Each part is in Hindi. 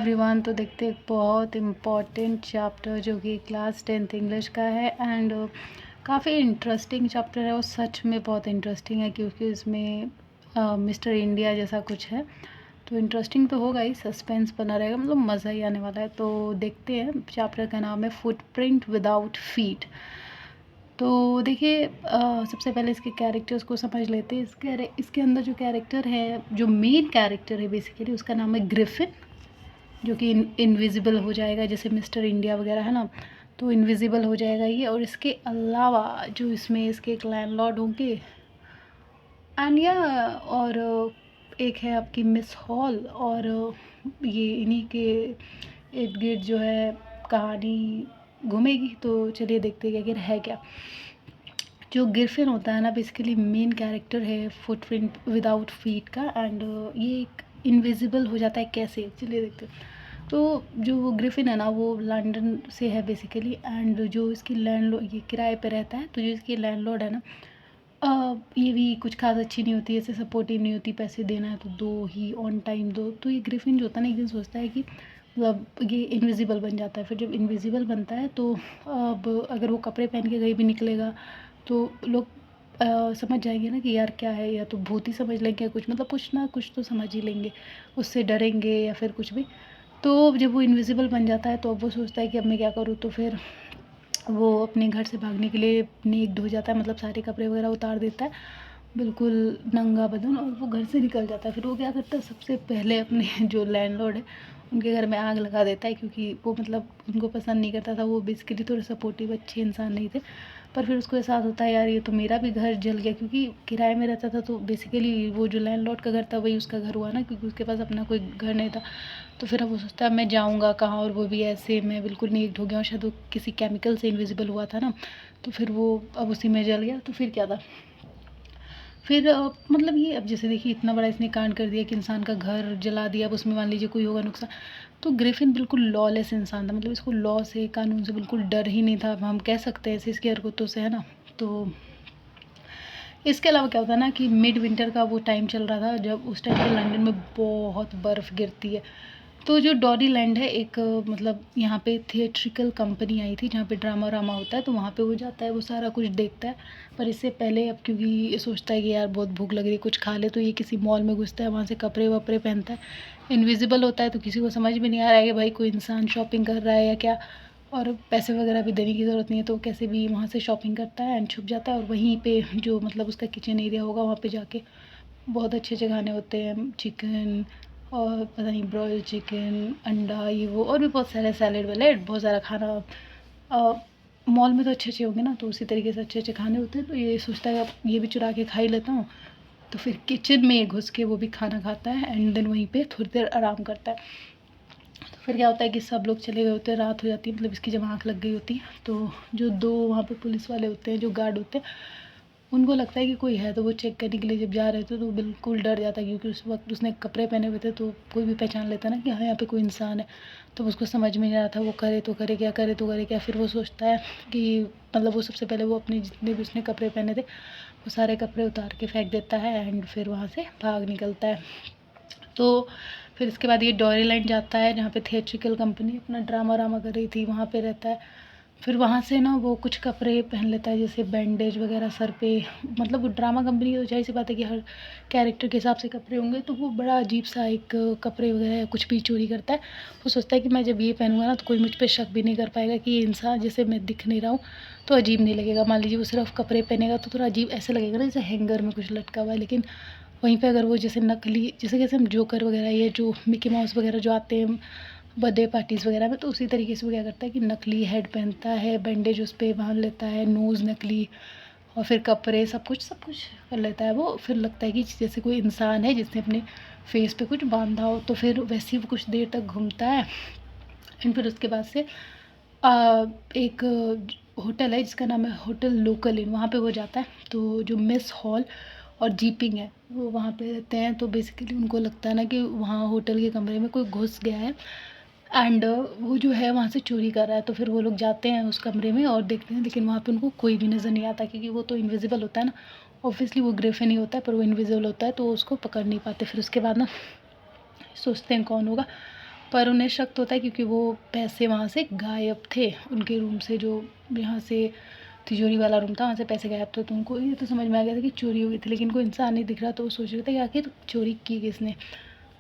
एवरीवन, तो देखते हैं एक बहुत इम्पॉर्टेंट चैप्टर जो कि क्लास 10th इंग्लिश का है। एंड काफ़ी इंटरेस्टिंग चैप्टर है और सच में बहुत इंटरेस्टिंग है क्योंकि इसमें मिस्टर इंडिया जैसा कुछ है। तो इंटरेस्टिंग तो होगा ही, सस्पेंस बना रहेगा, मतलब मज़ा ही आने वाला है। तो देखते हैं, चैप्टर का नाम है फुटप्रिंट विदाउट फीट। तो देखिए, सबसे पहले इसके कैरेक्टर्स को समझ लेते हैं। इसके अंदर जो कैरेक्टर है, जो मेन कैरेक्टर है बेसिकली, उसका नाम है ग्रिफिन, जो कि इनविजिबल हो जाएगा, जैसे मिस्टर इंडिया वगैरह है ना, तो इनविजिबल हो जाएगा ये। और इसके अलावा जो इसमें इसके एक लैंडलॉर्ड होंगे एंड और एक है आपकी मिस हॉल, और ये इन्हीं के इर्द गिर्द जो है कहानी घूमेगी। तो चलिए देखते हैं कि आखिर है क्या। जो गिरफिन होता है ना, बेसिकली मेन कैरेक्टर है फुटप्रिंट विदाउट फीट का। एंड ये एक इनविजिबल हो जाता है कैसे, चलिए देखते हैं। तो जो वो ग्रिफिन है ना, वो लंदन से है बेसिकली। एंड जो इसकी लैंडलॉर्ड, ये किराए पे रहता है, तो जो इसकी लैंडलॉर्ड है ना, ये भी कुछ खास अच्छी नहीं होती, ऐसे सपोर्टिव नहीं होती। पैसे देना है तो दो ही, ऑन टाइम दो। तो ये ग्रिफिन जो होता है ना, एक दिन सोचता है कि मतलब ये इनविजिबल बन जाता है। फिर जब इनविजिबल बनता है तो अब अगर वो कपड़े पहन के कहीं भी निकलेगा तो लोग समझ जाएंगे ना कि यार क्या है, या तो भूत ही समझ लेंगे, कुछ मतलब कुछ ना कुछ तो समझ ही लेंगे, उससे डरेंगे या फिर कुछ भी। तो जब वो इनविजिबल बन जाता है तो अब वो सोचता है कि अब मैं क्या करूँ। तो फिर वो अपने घर से भागने के लिए नेक धो जाता है, मतलब सारे कपड़े वगैरह उतार देता है, बिल्कुल नंगा बदन, और वो घर से निकल जाता है। फिर वो क्या करता है, सबसे पहले अपने जो लैंडलॉर्ड है उनके घर में आग लगा देता है, क्योंकि वो मतलब उनको पसंद नहीं करता था। वो बेसिकली थोड़े सपोर्टिव अच्छे इंसान नहीं थे। पर फिर उसको एहसास होता है यार ये तो मेरा भी घर जल गया, क्योंकि किराए में रहता था। तो बेसिकली वो जो लैंडलॉर्ड का घर था वही उसका घर हुआ ना, क्योंकि उसके पास अपना कोई घर नहीं था। तो फिर अब वो सोचता है मैं जाऊँगा कहाँ, और वो भी ऐसे मैं बिल्कुल नीट हो गया हूँ, शायद वो किसी केमिकल से इनविजिबल हुआ था ना, तो फिर वो अब उसी में जल गया। तो फिर क्या था, फिर मतलब ये अब जैसे देखिए इतना बड़ा इसने कांड कर दिया कि इंसान का घर जला दिया, अब उसमें मान लीजिए कोई होगा नुकसान। तो ग्रिफिन बिल्कुल लॉलेस इंसान था, मतलब इसको लॉ से, कानून से बिल्कुल डर ही नहीं था, हम कह सकते हैं ऐसे इसकी हरकतों से, है ना। तो इसके अलावा क्या होता है ना कि मिड विंटर का वो टाइम चल रहा था, जब उस टाइम पे लंदन में बहुत बर्फ़ गिरती है। तो जो डॉडी लैंड है एक मतलब यहाँ पे थिएट्रिकल कंपनी आई थी जहाँ पे ड्रामा वामा होता है, तो वहाँ पे वो जाता है, वो सारा कुछ देखता है। पर इससे पहले, अब क्योंकि ये सोचता है कि यार बहुत भूख लग रही है, कुछ खा ले, तो ये किसी मॉल में घुसता है, वहाँ से कपड़े वपड़े पहनता है। इनविजिबल होता है तो किसी को समझ में नहीं आ रहा है कि भाई कोई इंसान शॉपिंग कर रहा है या क्या, और पैसे वगैरह भी देने की ज़रूरत नहीं है, तो कैसे भी वहाँ से शॉपिंग करता है एंड छुप जाता है। और वहीं पे जो मतलब उसका किचन एरिया होगा, वहाँ पे जाके बहुत अच्छे अच्छे खाने होते हैं, चिकन और पता नहीं ब्रॉयल चिकन, अंडा, ये वो, और भी बहुत सारे सैलेड वैलेड, बहुत सारा खाना। मॉल में तो अच्छे अच्छे होंगे ना, तो उसी तरीके से अच्छे अच्छे खाने होते हैं। तो ये सोचता है अब ये भी चुरा के खा ही लेता हूँ। तो फिर किचन में घुस के वो भी खाना खाता है एंड देन वहीं पे थोड़ी देर आराम करता है। तो फिर क्या होता है कि सब लोग चले गए होते हैं, रात हो जाती है, मतलब इसकी जब आँख लग गई होती है, तो जो दो वहाँ पे पुलिस वाले होते हैं, जो गार्ड होते हैं, उनको लगता है कि कोई है। तो वो चेक करने के लिए जब जा रहे थे तो बिल्कुल डर जाता है, क्योंकि उस वक्त उसने कपड़े पहने हुए थे, तो कोई भी पहचान लेता ना कि हाँ यहाँ पे कोई इंसान है। तो उसको समझ में नहीं आ रहा था वो करे तो करे क्या, करे तो करे क्या। फिर वो सोचता है कि मतलब वो सबसे पहले वो अपने जितने भी उसने कपड़े पहने थे वो सारे कपड़े उतार के फेंक देता है एंड फिर वहाँ से भाग निकलता है। तो फिर इसके बाद ये डॉरीलैंड जाता है, जहाँ पे थिएट्रिकल कंपनी अपना ड्रामा वामा कर रही थी, वहाँ पे रहता है। फिर वहाँ से ना वो कुछ कपड़े पहन लेता है, जैसे बैंडेज वगैरह सर पे, मतलब वो ड्रामा कंपनी, तो जाहिर सी बात है कि हर कैरेक्टर के हिसाब से कपड़े होंगे। तो वो बड़ा अजीब सा एक कपड़े वगैरह कुछ भी चोरी करता है। वो सोचता है कि मैं जब ये पहनूंगा ना तो कोई मुझ पर शक भी नहीं कर पाएगा कि ये इंसान, जैसे मैं दिख नहीं रहा हूँ तो अजीब नहीं लगेगा। मान लीजिए वो सिर्फ कपड़े पहनेगा तो थोड़ा अजीब ऐसा लगेगा ना, जैसे हैंगर में कुछ लटका हुआ है। लेकिन वहीं पे अगर वो जैसे नकली, जैसे कैसे हम जोकर वगैरह, ये जो मिकी माउस वगैरह जो आते हैं बर्थडे पार्टीज़ वगैरह में, तो उसी तरीके से वो क्या करता है कि नकली हेड पहनता है, बैंडेज उस पे बांध लेता है, नोज़ नकली, और फिर कपड़े सब कुछ कर लेता है। वो फिर लगता है कि जैसे कोई इंसान है जिसने अपने फेस पे कुछ बांधा हो। तो फिर वैसे ही वो कुछ देर तक घूमता है एंड फिर उसके बाद से एक होटल है जिसका नाम है होटल लोकल इन, वहाँ पे वो जाता है। तो जो मिस हॉल और जीपिंग है वो वहाँ पे रहते हैं। तो बेसिकली उनको लगता है ना कि वहाँ होटल के कमरे में कोई घुस गया है एंड वो जो है वहाँ से चोरी कर रहा है। तो फिर वो लोग जाते हैं उस कमरे में और देखते हैं, लेकिन वहाँ पे उनको कोई भी नज़र नहीं आता, क्योंकि वो तो इनविजिबल होता है ना। ऑब्वियसली वो ग्रिफिन ही होता है, पर वो इनविजिबल होता है तो उसको पकड़ नहीं पाते। फिर उसके बाद ना सोचते हैं कौन होगा, पर उन्हें शक तो होता है क्योंकि वो पैसे वहाँ से गायब थे उनके रूम से, जो यहाँ से तिजोरी वाला रूम था वहाँ से पैसे गायब थे। तो उनको ये तो समझ में आ गया था कि चोरी हुई थी, लेकिन कोई इंसान नहीं दिख रहा, तो वो सोच रहे थे कि आखिर चोरी की किसने।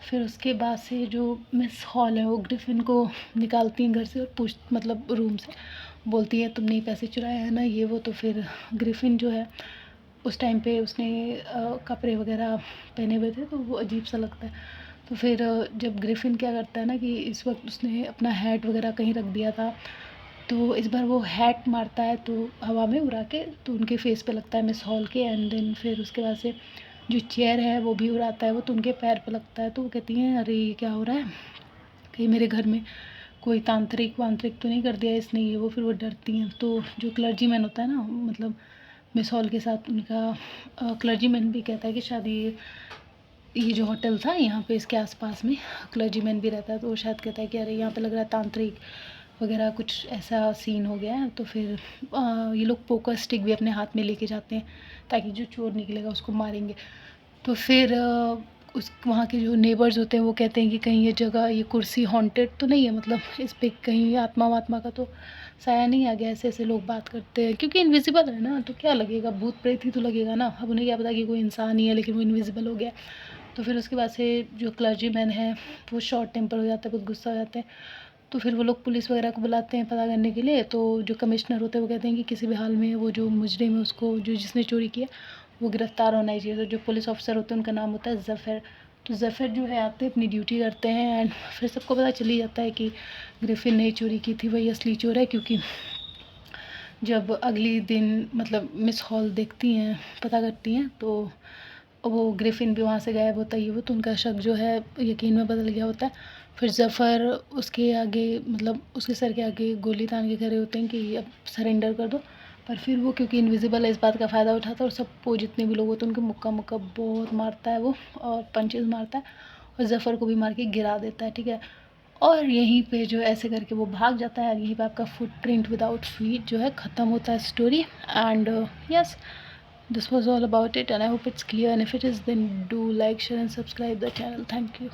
फिर उसके बाद से जो मिस हॉल है वो ग्रिफिन को निकालती हैं घर से और मतलब रूम से बोलती है तुमने ही पैसे चुराए हैं ना, ये वो। तो फिर ग्रिफिन जो है उस टाइम पे उसने कपड़े वगैरह पहने हुए थे, तो वो अजीब सा लगता है। तो फिर जब ग्रिफिन क्या करता है ना कि इस वक्त उसने अपना हैट वगैरह कहीं रख दिया था, तो इस बार वो हैट मारता है तो हवा में उड़ा के तो उनके फेस पे लगता है मिस हॉल के। एंड देन फिर उसके बाद से जो चेयर है वो भी उड़ाता है वो, तो उनके पैर पे लगता है। तो वो कहती हैं अरे ये क्या हो रहा है, कहीं मेरे घर में कोई तांत्रिक वांत्रिक तो नहीं कर दिया इसने, ये वो। फिर वो डरती हैं। तो जो क्लर्जीमैन होता है ना, मतलब मिस हॉल के साथ उनका क्लर्जीमैन भी कहता है कि शायद ये जो होटल था यहाँ पे इसके आसपास में क्लर्जीमैन भी रहता है, तो वो शायद कहता है कि अरे यहाँ पे लग रहा है तांत्रिक वगैरह कुछ ऐसा सीन हो गया है। तो फिर ये लोग पोकर स्टिक भी अपने हाथ में लेके जाते हैं ताकि जो चोर निकलेगा उसको मारेंगे। तो फिर उस वहाँ के जो नेबर्स होते हैं वो कहते हैं कि कहीं ये जगह, ये कुर्सी हॉन्टेड तो नहीं है, मतलब इस पे कहीं आत्मा वात्मा का तो साया नहीं आ गया। ऐसे ऐसे लोग बात करते हैं क्योंकि इनविजिबल है ना, तो क्या लगेगा, भूत प्रेत ही तो लगेगा ना। अब उन्हें क्या पता कि कोई इंसान ही है, लेकिन वो इनविजिबल हो गया। तो फिर उसके बाद से जो क्लर्जी मैन है वो शॉर्ट टेम्पर हो जाता है, बहुत गुस्सा हो जाते हैं। तो फिर वो लोग पुलिस वगैरह को बुलाते हैं पता करने के लिए। तो जो कमिश्नर होते हैं वो कहते हैं कि किसी भी हाल में वो जो मुजरिम है उसको, जो जिसने चोरी किया वो गिरफ़्तार होना ही चाहिए। तो जो पुलिस ऑफिसर होते हैं उनका नाम होता है ज़फ़र। तो ज़फ़र जो है आते हैं, अपनी ड्यूटी करते हैं। एंड फिर सबको पता चल ही जाता है कि ग्रिफिन ने चोरी की थी, वही असली चोर है। क्योंकि जब अगली दिन मतलब मिस हॉल देखती हैं, पता करती हैं, तो वो ग्रिफिन भी वहाँ से गायब होता है, ये वो। तो उनका शक जो है यकीन में बदल गया होता है। फिर ज़फ़र उसके आगे, मतलब उसके सर के आगे गोली तान के खड़े होते हैं कि अब सरेंडर कर दो। पर फिर वो क्योंकि इनविजिबल है इस बात का फ़ायदा उठाता है और सबको, जितने भी लोग होते हैं उनके मुक्का मुक्का बहुत मारता है वो, और पंचेस मारता है और ज़फ़र को भी मार के गिरा देता है, ठीक है। और यहीं पे जो ऐसे करके वो भाग जाता है। यहीं पे आपका फुटप्रिंट विदाउट फीट जो है ख़त्म होता है story. And yes, this was all about it, and I hope it's clear, and if it is then do like, share and subscribe the channel. Thank you.